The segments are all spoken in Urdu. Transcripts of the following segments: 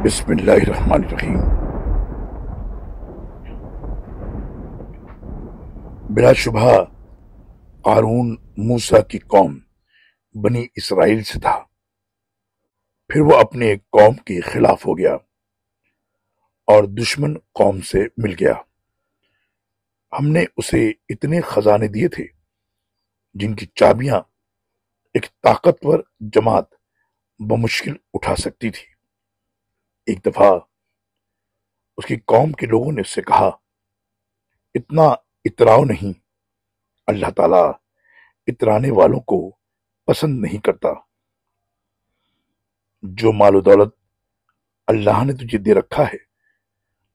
بسم اللہ الرحمن الرحیم۔ بلا شبہ قارون موسیٰ کی قوم بنی اسرائیل سے تھا، پھر وہ اپنے قوم کے خلاف ہو گیا اور دشمن قوم سے مل گیا۔ ہم نے اسے اتنے خزانے دیے تھے جن کی چابیاں ایک طاقتور جماعت بمشکل اٹھا سکتی تھی۔ ایک دفعہ اس کی قوم کے لوگوں نے اس سے کہا، اتنا اتراؤ نہیں، اللہ تعالیٰ اترانے والوں کو پسند نہیں کرتا۔ جو مال و دولت اللہ نے تجھے دے رکھا ہے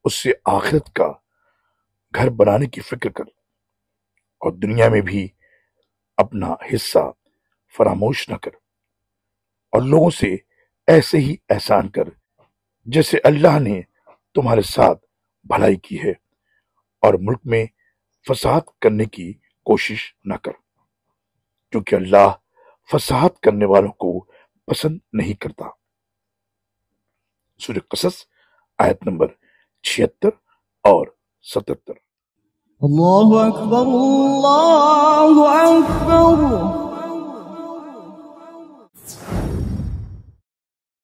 اس سے آخرت کا گھر بنانے کی فکر کر، اور دنیا میں بھی اپنا حصہ فراموش نہ کر، اور لوگوں سے ایسے ہی احسان کر جیسے اللہ نے تمہارے ساتھ بھلائی کی ہے، اور ملک میں فساد کرنے کی کوشش نہ کر، کیونکہ اللہ فساد کرنے والوں کو پسند نہیں کرتا۔ سورہ قصص آیت نمبر 76 اور 77۔ اللہ اکبر اللہ اکبر۔